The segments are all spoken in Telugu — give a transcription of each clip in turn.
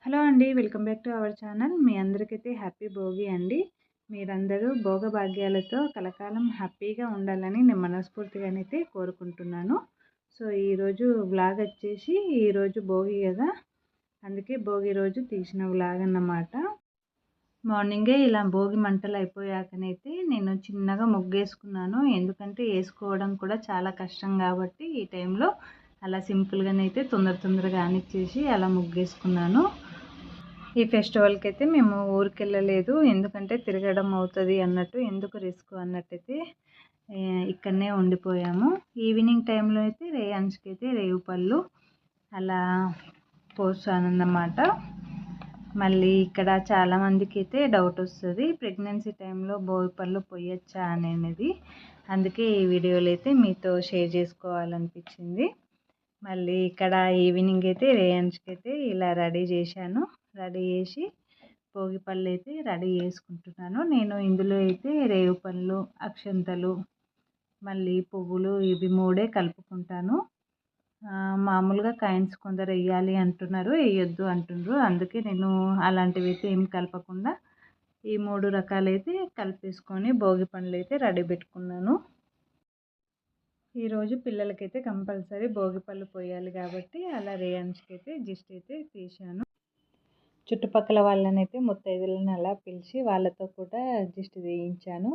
హలో అండి. Welcome back to our channel. మీ అందరికైతే హ్యాపీ భోగి అండి. మీరందరూ భోగభాగ్యాలతో కలకాలం హ్యాపీగా ఉండాలని నేను మనస్ఫూర్తిగానైతే కోరుకుంటున్నాను. సో, ఈరోజు వ్లాగ్ వచ్చేసి ఈరోజు భోగి కదా! అందుకే భోగి రోజు తీసిన వ్లాగ్ అన్నమాట. మార్నింగే ఇలా భోగి మంటలు అయిపోయాకనైతే నేను చిన్నగా ముగ్గేసుకున్నాను. ఎందుకంటే వేసుకోవడం కూడా చాలా కష్టం కాబట్టి ఈ టైంలో అలా సింపుల్గానైతే తొందరగా ఆనిచ్చేసి అలా ముగ్గేసుకున్నాను. ఈ ఫెస్టివల్కి అయితే మేము ఊరికి వెళ్ళలేదు. ఎందుకంటే తిరగడం అవుతుంది అన్నట్టు, ఎందుకు రిస్క్ అన్నట్టయితే ఇక్కడనే ఉండిపోయాము. ఈవినింగ్ టైంలో అయితే రేయాన్స్కి అయితే రేగు పళ్ళు అలా పోసానన్నమాట. మళ్ళీ ఇక్కడ చాలామందికి అయితే డౌట్ వస్తుంది, ప్రెగ్నెన్సీ టైంలో భోగి పళ్ళు పోయొచ్చా అనేది. అందుకే ఈ వీడియోలో అయితే మీతో షేర్ చేసుకోవాలనిపించింది. మళ్ళీ ఇక్కడ ఈవినింగ్ అయితే రేయాన్స్కి అయితే ఇలా రెడీ చేశాను. రెడీ చేసి భోగి పళ్ళు అయితే రెడీ చేసుకుంటున్నాను. నేను ఇందులో అయితే రేగు పళ్ళు, అక్షంతలు, మళ్ళీ పువ్వులు ఇవి మూడే కలుపుకుంటాను. మామూలుగా కాయిన్స్ కొందరు వేయాలి అంటున్నారు, వేయొద్దు అంటున్నారు. అందుకే నేను అలాంటివి అయితే ఏం కలపకుండా ఈ 3 రకాలైతే కలిపేసుకొని భోగి పండ్లు అయితే రెడీ పెట్టుకున్నాను. ఈరోజు పిల్లలకైతే కంపల్సరీ భోగి పళ్ళు పోయాలి కాబట్టి అలా రేయాన్స్కి అయితే జస్ట్ అయితే తీశాను. చుట్టుపక్కల వాళ్ళనైతే ముత్తైదులను అలా పిలిచి వాళ్ళతో కూడా దిష్టి తీయించాను.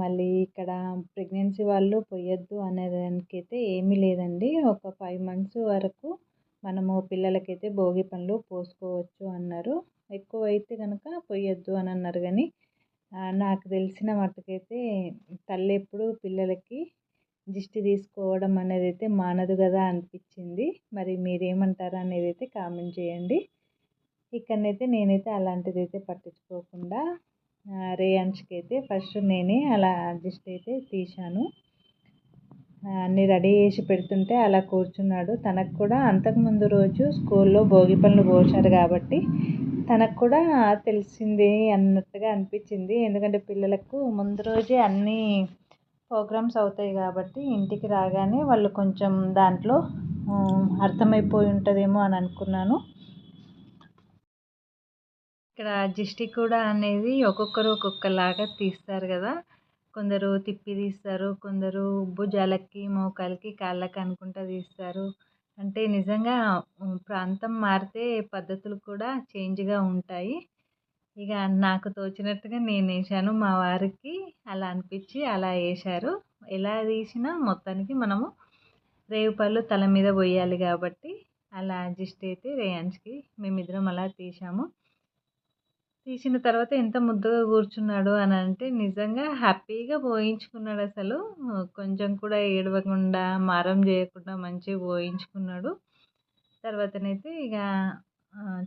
మళ్ళీ ఇక్కడ ప్రెగ్నెన్సీ వాళ్ళు పొయ్యొద్దు అనేదానికైతే ఏమీ లేదండి. ఒక 5 మంత్స్ వరకు మనము పిల్లలకైతే భోగి పండ్లు పోసుకోవచ్చు అన్నారు. ఎక్కువైతే కనుక పొయ్యొద్దు అని అన్నారు. కానీ నాకు తెలిసిన మట్టుకైతే తల్లి ఎప్పుడు పిల్లలకి దిష్టి తీసుకోవడం అనేది అయితే మానదు కదా అనిపించింది. మరి మీరేమంటారా అనేది అయితే కామెంట్ చేయండి. ఇక్కడనైతే నేనైతే అలాంటిది అయితే పట్టించుకోకుండా రేయాన్స్కి అయితే ఫస్ట్ నేనే అలా అడ్జస్ట్ అయితే తీశాను. అన్నీ రెడీ చేసి పెడుతుంటే అలా కూర్చున్నాడు. తనకు కూడా అంతకుముందు రోజు స్కూల్లో భోగి పళ్ళు పోశారు కాబట్టి తనకు కూడా తెలిసింది అన్నట్టుగా అనిపించింది. ఎందుకంటే పిల్లలకు ముందు రోజే అన్నీ ప్రోగ్రామ్స్ అవుతాయి కాబట్టి ఇంటికి రాగానే వాళ్ళు కొంచెం దాంట్లో అర్థమైపోయి ఉంటుందేమో అని అనుకున్నాను. ఇక్కడ దిష్టి కూడా అనేది ఒక్కొక్కరు ఒక్కొక్కలాగా తీస్తారు కదా! కొందరు తిప్పి తీస్తారు, కొందరు భుజాలకి, మోకాలకి, కాళ్ళకి అనుకుంటా తీస్తారు. అంటే నిజంగా ప్రాంతం మారితే పద్ధతులు కూడా చేంజ్గా ఉంటాయి. ఇక నాకు తోచినట్టుగా నేను వేసాను. మా వారికి అలా అనిపించి అలా వేశారు. ఎలా తీసినా మొత్తానికి మనము రేగుపళ్ళు తల మీద పోయాలి కాబట్టి అలా అడ్జస్ట్ అయితే రేయాన్స్కి మేమిద్దరం అలా తీసాము. తీసిన తర్వాత ఎంత ముద్దుగా కూర్చున్నాడు అని అంటే నిజంగా హ్యాపీగా పోయించుకున్నాడు. అసలు కొంచెం కూడా ఏడవకుండా, మారం చేయకుండా మంచిగా పోయించుకున్నాడు. తర్వాతనైతే ఇక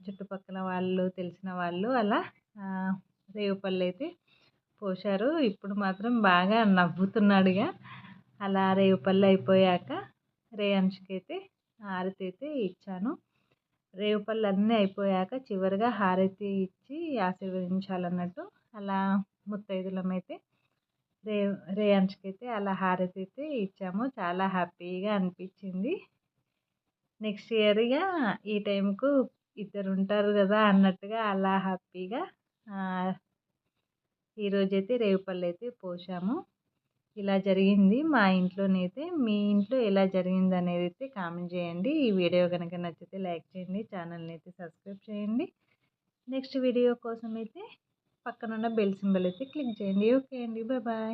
చుట్టుపక్కల వాళ్ళు, తెలిసిన వాళ్ళు అలా రేగుపళ్ళు అయితే పోశారు. ఇప్పుడు మాత్రం బాగా నవ్వుతున్నాడు. ఇక అలా రేగుపళ్ళు అయిపోయాక రేయాన్స్కి అయితే హారతి అయితే ఇచ్చాను. రేగుపళ్ళు అన్నీ అయిపోయాక చివరిగా హారతి ఇచ్చి ఆశీర్వదించాలన్నట్టు అలా ముత్తైదులమైతే రేయాన్స్కి అయితే అలా హారతి అయితే ఇచ్చాము. చాలా హ్యాపీగా అనిపించింది. నెక్స్ట్ ఇయర్ ఇక ఈ టైంకు ఇద్దరు ఉంటారు కదా అన్నట్టుగా అలా హ్యాపీగా ఈరోజైతే రేగుపళ్ళు అయితే పోసాము. ఇలా జరిగింది మా ఇంట్లోనైతే. మీ ఇంట్లో ఎలా జరిగింది అనేది అయితే కామెంట్ చేయండి. ఈ వీడియో కనుక నచ్చితే లైక్ చేయండి, ఛానల్ని అయితే సబ్స్క్రైబ్ చేయండి. నెక్స్ట్ వీడియో కోసం అయితే పక్కనున్న బెల్ సింబల్ అయితే క్లిక్ చేయండి. ఓకే అండి, బాయ్.